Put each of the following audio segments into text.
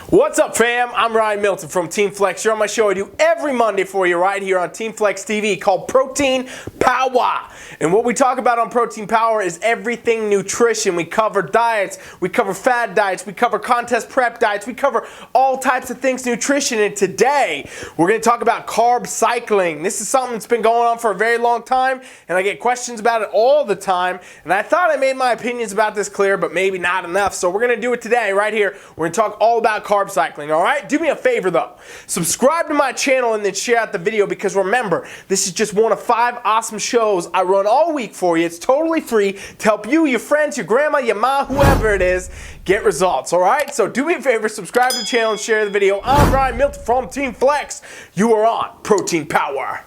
What's up, fam? I'm Milton from TeamFFLEX. You're on my show I do every Monday for you right here on TeamFFLEX TV called Protein Power. And what we talk about on Protein Power is everything nutrition. We cover diets, we cover fad diets, we cover contest prep diets, we cover all types of things nutrition. And today we're going to talk about carb cycling. This is something that's been going on for a very long time, and I get questions about it all the time. And I thought I made my opinions about this clear, but maybe not enough. So we're going to do it today right here. We're going to talk all about carb cycling, all right? Do me a favor though. Subscribe to my channel and then share out the video, because remember, this is just one of 5 awesome shows I run all week for you. It's totally free to help you, your friends, your grandma, your mom, whoever it is, get results, all right? So do me a favor, subscribe to the channel and share the video. I'm Milton from TeamFFLEX. You are on Protein Power.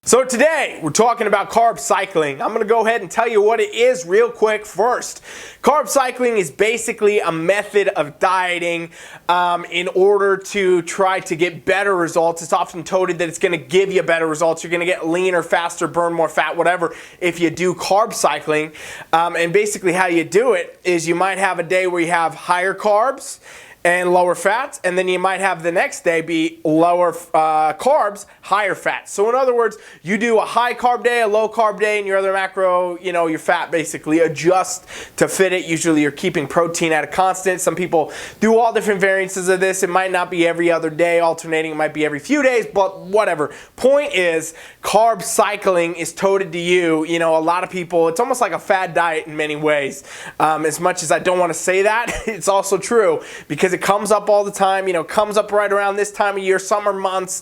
So today, we're talking about carb cycling. I'm going to go ahead and tell you what it is real quick first. Carb cycling is basically a method of dieting in order to try to get better results. It's often touted that it's going to give you better results. You're going to get leaner, faster, burn more fat, whatever, if you do carb cycling. And basically how you do it is you might have a day where you have higher carbs and lower fats, and then you might have the next day be lower carbs, higher fats. So in other words, you do a high carb day, a low carb day, and your other macro, your fat basically adjusts to fit it. Usually you're keeping protein at a constant. Some people do all different variances of this. It might not be every other day alternating. It might be every few days, but whatever. Point is, carb cycling is touted to you. A lot of people, it's almost like a fad diet in many ways. As much as I don't want to say that, it's also true, because it comes up all the time, comes up right around this time of year, summer months.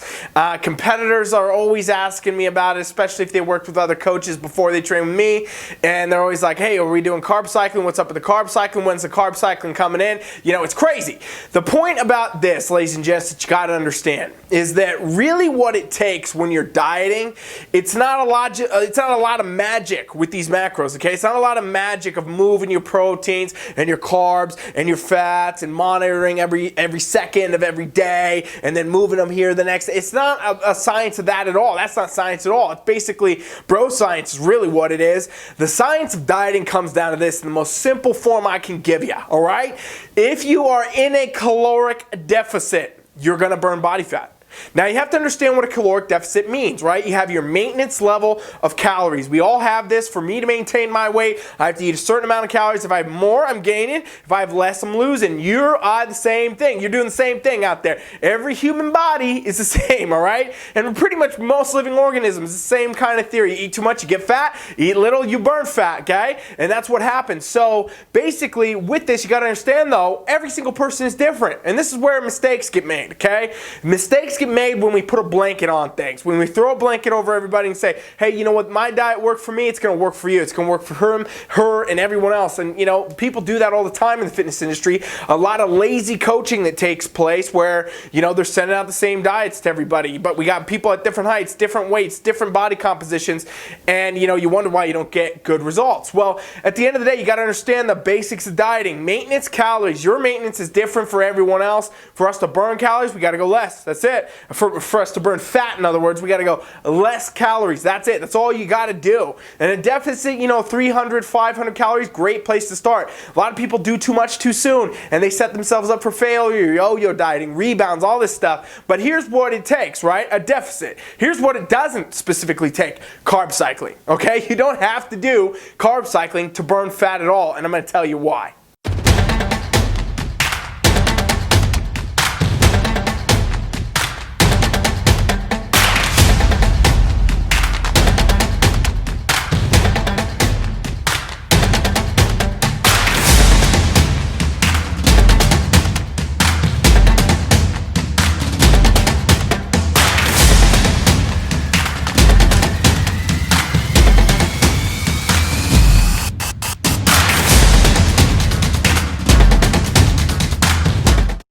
Competitors are always asking me about it, especially if they worked with other coaches before they train with me, and they're always like, hey, are we doing carb cycling? What's up with the carb cycling? When's the carb cycling coming in? It's crazy. The point about this, ladies and gents, that you got to understand is that really what it takes when you're dieting, it's not a lot of magic with these macros, okay? It's not a lot of magic of moving your proteins and your carbs and your fats and monitoring every second of every day and then moving them here the next day. It's not a science of that at all. That's not science at all. It's basically bro science is really what it is. The science of dieting comes down to this in the most simple form I can give you, all right? If you are in a caloric deficit, you're going to burn body fat. Now you have to understand what a caloric deficit means, right? You have your maintenance level of calories. We all have this. For me to maintain my weight, I have to eat a certain amount of calories. If I have more, I'm gaining. If I have less, I'm losing. You're the same thing. You're doing the same thing out there. Every human body is the same, all right? And pretty much most living organisms, the same kind of theory. You eat too much, you get fat. Eat little, you burn fat, okay? And that's what happens. So basically with this, you got to understand though, every single person is different. And this is where mistakes get made, okay? Mistakes get made when we put a blanket on things. When we throw a blanket over everybody and say, hey, you know what, my diet worked for me, it's going to work for you. It's going to work for her, and everyone else. And people do that all the time in the fitness industry. A lot of lazy coaching that takes place where, they're sending out the same diets to everybody, but we got people at different heights, different weights, different body compositions, and you wonder why you don't get good results. Well, at the end of the day, you got to understand the basics of dieting. Maintenance calories. Your maintenance is different for everyone else. For us to burn calories, we got to go less. That's it. For us to burn fat, in other words, we got to go less calories. That's it. That's all you got to do. And a deficit, 300, 500 calories, great place to start. A lot of people do too much too soon, and they set themselves up for failure, yo-yo dieting, rebounds, all this stuff. But here's what it takes, right? A deficit. Here's what it doesn't specifically take. Carb cycling, okay? You don't have to do carb cycling to burn fat at all, and I'm going to tell you why.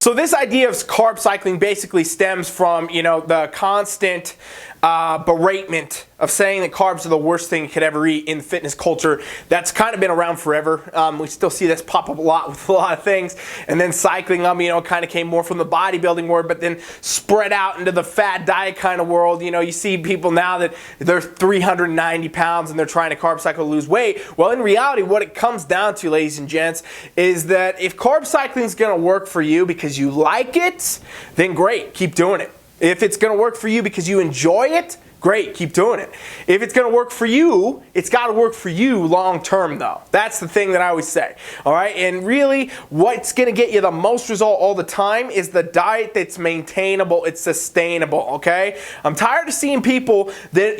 So this idea of carb cycling basically stems from, the constant beratement of saying that carbs are the worst thing you could ever eat in the fitness culture. That's kind of been around forever. We still see this pop up a lot with a lot of things. And then cycling, kind of came more from the bodybuilding world, but then spread out into the fad diet kind of world. You see people now that they're 390 pounds and they're trying to carb cycle to lose weight. Well, in reality, what it comes down to, ladies and gents, is that if carb cycling is going to work for you because you like it, then great, keep doing it. If it's going to work for you because you enjoy it, great, keep doing it. If it's going to work for you, it's got to work for you long term though. That's the thing that I always say. All right, and really what's going to get you the most result all the time is the diet that's maintainable, it's sustainable, okay? I'm tired of seeing people that,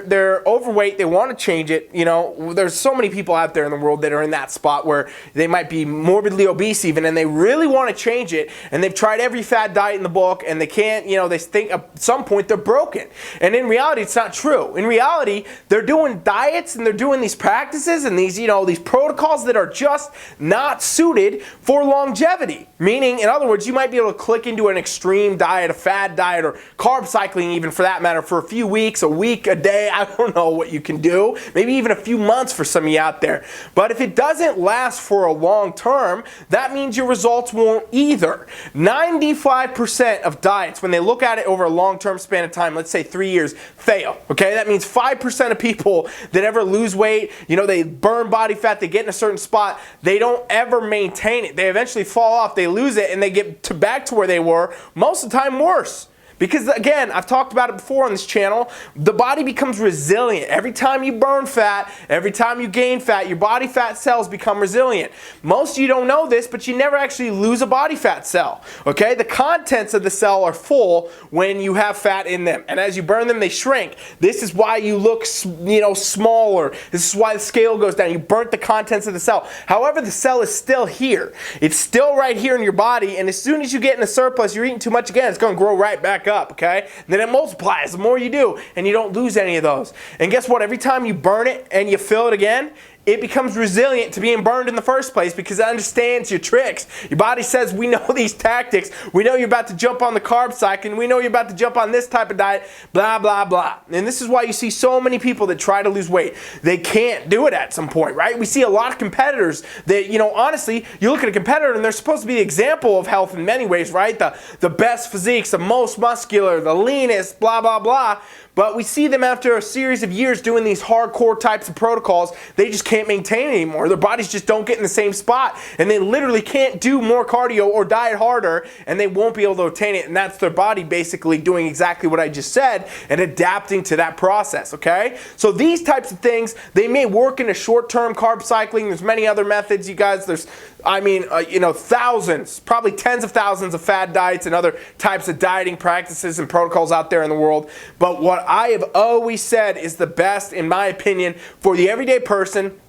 they're overweight, they want to change it. There's so many people out there in the world that are in that spot where they might be morbidly obese even, and they really want to change it, and they've tried every fad diet in the book, and they can't, they think at some point they're broken. And in reality, it's not true. In reality, they're doing diets and they're doing these practices and these, these protocols that are just not suited for longevity. Meaning, in other words, you might be able to click into an extreme diet, a fad diet, or carb cycling even for that matter, for a few weeks, a week, a day. I don't know what you can do. Maybe even a few months for some of you out there. But if it doesn't last for a long term, that means your results won't either. 95% of diets, when they look at it over a long-term span of time, let's say 3 years, fail. Okay, that means 5% of people that ever lose weight, they burn body fat, they get in a certain spot, they don't ever maintain it. They eventually fall off, they lose it, and they get back to where they were, most of the time worse. Because again, I've talked about it before on this channel, the body becomes resilient. Every time you burn fat, every time you gain fat, your body fat cells become resilient. Most of you don't know this, but you never actually lose a body fat cell. Okay? The contents of the cell are full when you have fat in them. And as you burn them, they shrink. This is why you look, smaller. This is why the scale goes down. You burnt the contents of the cell. However, the cell is still here. It's still right here in your body, and as soon as you get in a surplus, you're eating too much again, it's going to grow right back up, okay? And then it multiplies the more you do, and you don't lose any of those. And guess what? Every time you burn it and you fill it again, it becomes resilient to being burned in the first place because it understands your tricks. Your body says, we know these tactics. We know you're about to jump on the carb cycle, and we know you're about to jump on this type of diet, blah, blah, blah. And this is why you see so many people that try to lose weight. They can't do it at some point, right? We see a lot of competitors that, honestly, you look at a competitor and they're supposed to be the example of health in many ways, right? The best physiques, the most muscular, the leanest, blah, blah, blah. But we see them after a series of years doing these hardcore types of protocols, they just can't maintain anymore. Their bodies just don't get in the same spot, and they literally can't do more cardio or diet harder, and they won't be able to attain it. And that's their body basically doing exactly what I just said and adapting to that process, okay? So these types of things, they may work in a short-term carb cycling. There's many other methods, you guys. There's, thousands, probably tens of thousands of fad diets and other types of dieting practices and protocols out there in the world. But what I have always said is the best, in my opinion, for the everyday person,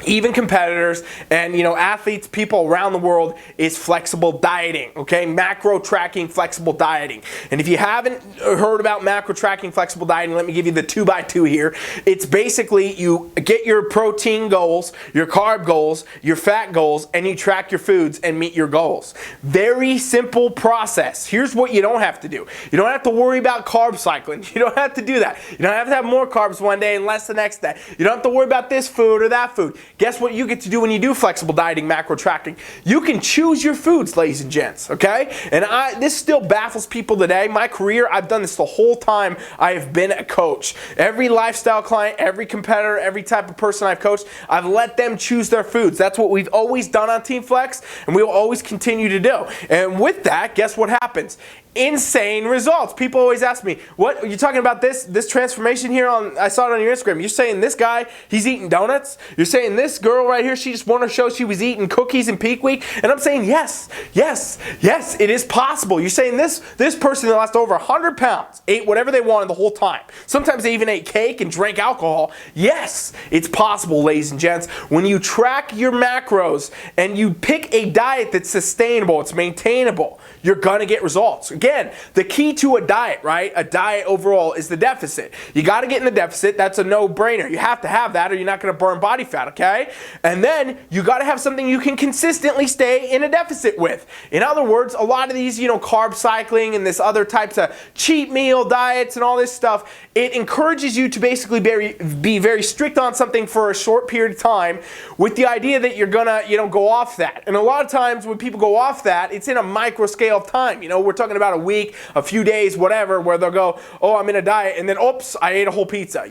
even competitors and athletes, people around the world, is flexible dieting, okay? Macro tracking flexible dieting. And if you haven't heard about macro tracking flexible dieting, let me give you the 2x2 here. It's basically you get your protein goals, your carb goals, your fat goals, and you track your foods and meet your goals. Very simple process. Here's what you don't have to do. You don't have to worry about carb cycling. You don't have to do that. You don't have to have more carbs one day and less the next day. You don't have to worry about this food or that food. Guess what you get to do when you do flexible dieting, macro tracking? You can choose your foods, ladies and gents, okay? And this still baffles people today. My career, I've done this the whole time I have been a coach. Every lifestyle client, every competitor, every type of person I've coached, I've let them choose their foods. That's what we've always done on TeamFFLEX, and we will always continue to do. And with that, guess what happens? Insane results. People always ask me, what are you talking about this transformation here I saw it on your Instagram. You're saying this guy, he's eating donuts? You're saying this girl right here, she just won her show, she was eating cookies in peak week? And I'm saying yes, it is possible. You're saying this person that lost over 100 pounds, ate whatever they wanted the whole time. Sometimes they even ate cake and drank alcohol. Yes, it's possible, ladies and gents. When you track your macros and you pick a diet that's sustainable, it's maintainable, you're gonna get results. again, the key to a diet, right? A diet overall is the deficit. You got to get in the deficit. That's a no-brainer. You have to have that or you're not going to burn body fat, okay? And then you got to have something you can consistently stay in a deficit with. In other words, a lot of these, carb cycling and this other types of cheat meal diets and all this stuff, it encourages you to basically be very strict on something for a short period of time with the idea that you're gonna, go off that. And a lot of times when people go off that, it's in a micro scale of time. We're talking about a week, a few days, whatever, where they'll go, oh, I'm in a diet, and then, oops, I ate a whole pizza.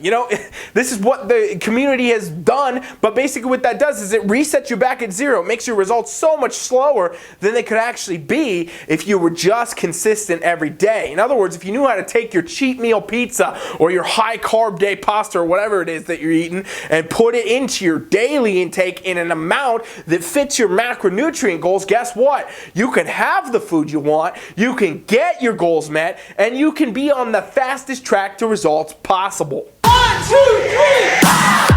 This is what the community has done, but basically what that does is it resets you back at zero. It makes your results so much slower than they could actually be if you were just consistent every day. In other words, if you knew how to take your cheat meal pizza or your high carb day pasta or whatever it is that you're eating and put it into your daily intake in an amount that fits your macronutrient goals, guess what? You can have the food you want, you can get your goals met, and you can be on the fastest track to results possible. 1, 2, 3!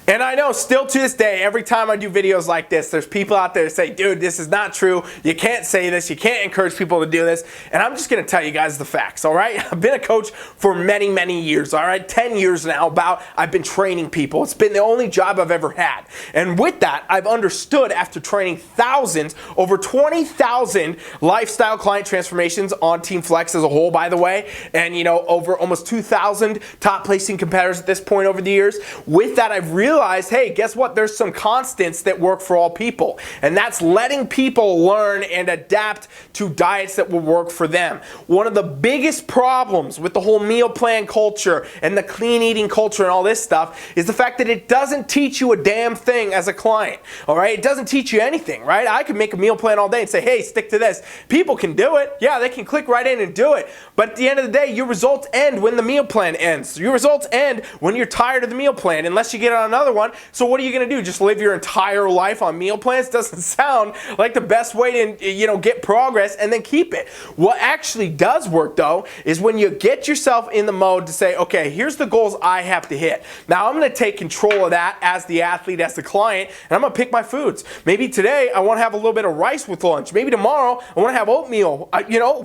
And I know still to this day, every time I do videos like this, there's people out there that say, dude, this is not true. You can't say this. You can't encourage people to do this. And I'm just going to tell you guys the facts, all right? I've been a coach for many, many years, all right? 10 years now I've been training people. It's been the only job I've ever had. And with that, I've understood after training thousands, over 20,000 lifestyle client transformations on TeamFFLEX as a whole, by the way, and over almost 2,000 top placing competitors at this point over the years. With that, I've realized, hey, guess what? There's some constants that work for all people, and that's letting people learn and adapt to diets that will work for them. One of the biggest problems with the whole meal plan culture and the clean eating culture and all this stuff is the fact that it doesn't teach you a damn thing as a client, all right? It doesn't teach you anything, right? I could make a meal plan all day and say, hey, stick to this. People can do it. Yeah, they can click right in and do it, but at the end of the day, your results end when the meal plan ends. Your results end when you're tired of the meal plan, unless you get on another one. So what are you going to do? Just live your entire life on meal plans? Doesn't sound like the best way to get progress and then keep it. What actually does work though is when you get yourself in the mode to say, okay, here's the goals I have to hit. Now I'm going to take control of that as the athlete, as the client, and I'm going to pick my foods. Maybe today I want to have a little bit of rice with lunch. Maybe tomorrow I want to have oatmeal,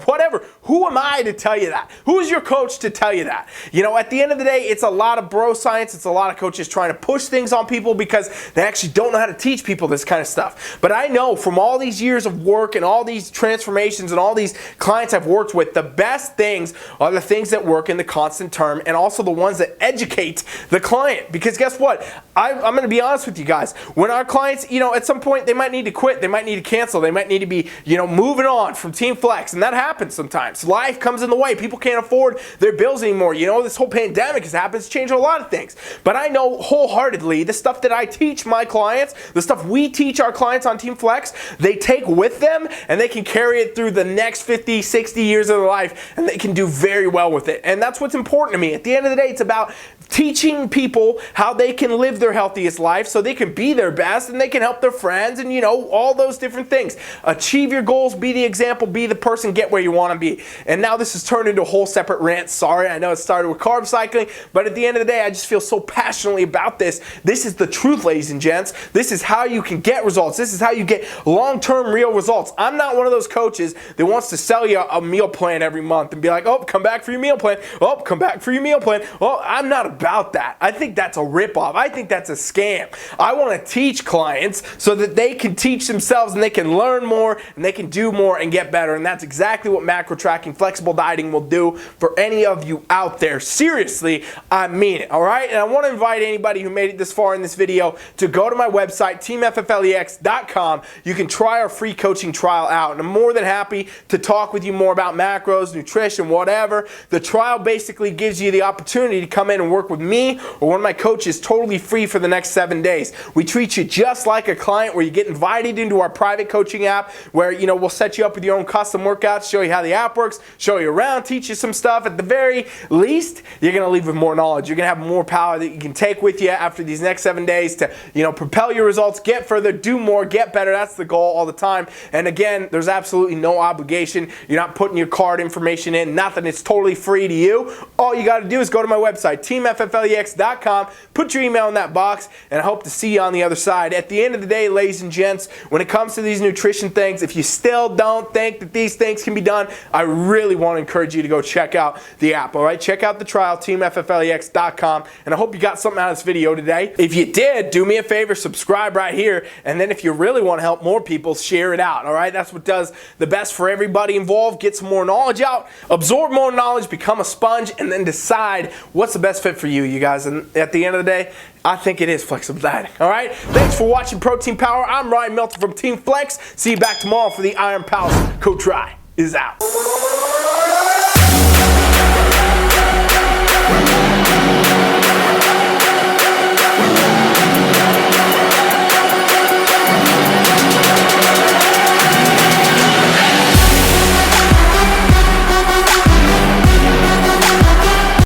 whatever. Who am I to tell you that? Who is your coach to tell you that? At the end of the day, it's a lot of bro science. It's a lot of coaches trying to push things on people because they actually don't know how to teach people this kind of stuff. But I know from all these years of work and all these transformations and all these clients I've worked with, the best things are the things that work in the constant term and also the ones that educate the client. Because guess what? I'm going to be honest with you guys. When our clients, at some point they might need to quit, they might need to cancel, they might need to be, moving on from TeamFFLEX, and that happens sometimes. Life comes in the way. People can't afford their bills anymore. This whole pandemic has happened. It's changed a lot of things. But I know wholeheartedly the stuff that I teach my clients, the stuff we teach our clients on TeamFFLEX, they take with them and they can carry it through the next 50, 60 years of their life, and they can do very well with it. And that's what's important to me. At the end of the day, it's about teaching people how they can live their healthiest life so they can be their best and they can help their friends and all those different things. Achieve your goals, be the example, be the person, get where you want to be. And now this has turned into a whole separate rant. Sorry, I know it started with carb cycling, but at the end of the day, I just feel so passionately about this. This is the truth, ladies and gents. This is how you can get results. This is how you get long-term real results. I'm not one of those coaches that wants to sell you a meal plan every month and be like, oh, come back for your meal plan. Oh, come back for your meal plan. Oh, I'm not about that. I think that's a ripoff. I think that's a scam. I want to teach clients so that they can teach themselves and they can learn more and they can do more and get better. And that's exactly what macro tracking, flexible dieting will do for any of you out there. Seriously, I mean it. All right. And I want to invite anybody who made it this far in this video to go to my website, TeamFFLEX.com. You can try our free coaching trial out. And I'm more than happy to talk with you more about macros, nutrition, whatever. The trial basically gives you the opportunity to come in and work work with me or one of my coaches totally free for the next 7 days. We treat you just like a client, where you get invited into our private coaching app where, you know, we'll set you up with your own custom workouts, show you how the app works, show you around, teach you some stuff. At the very least, you're going to leave with more knowledge. You're going to have more power that you can take with you after these next 7 days to, you know, propel your results, get further, do more, get better. That's the goal all the time. And again, there's absolutely no obligation. You're not putting your card information in, nothing. It's totally free to you. All you got to do is go to my website, TeamFFLEX.com, put your email in that box, and I hope to see you on the other side. At the end of the day, ladies and gents, when it comes to these nutrition things, if you still don't think that these things can be done, I really want to encourage you to go check out the app, all right? Check out the trial, TeamFFLEX.com, and I hope you got something out of this video today. If you did, do me a favor, subscribe right here, and then if you really want to help more people, share it out, all right? That's what does the best for everybody involved. Get some more knowledge out, absorb more knowledge, become a sponge, and then decide what's the best fit for you, you guys. And at the end of the day, I think it is flexible dieting, all right? Thanks for watching Protein Power. I'm Ryan Milton from TeamFFLEX. See you back tomorrow for the Iron Palace. Coach Rye is out.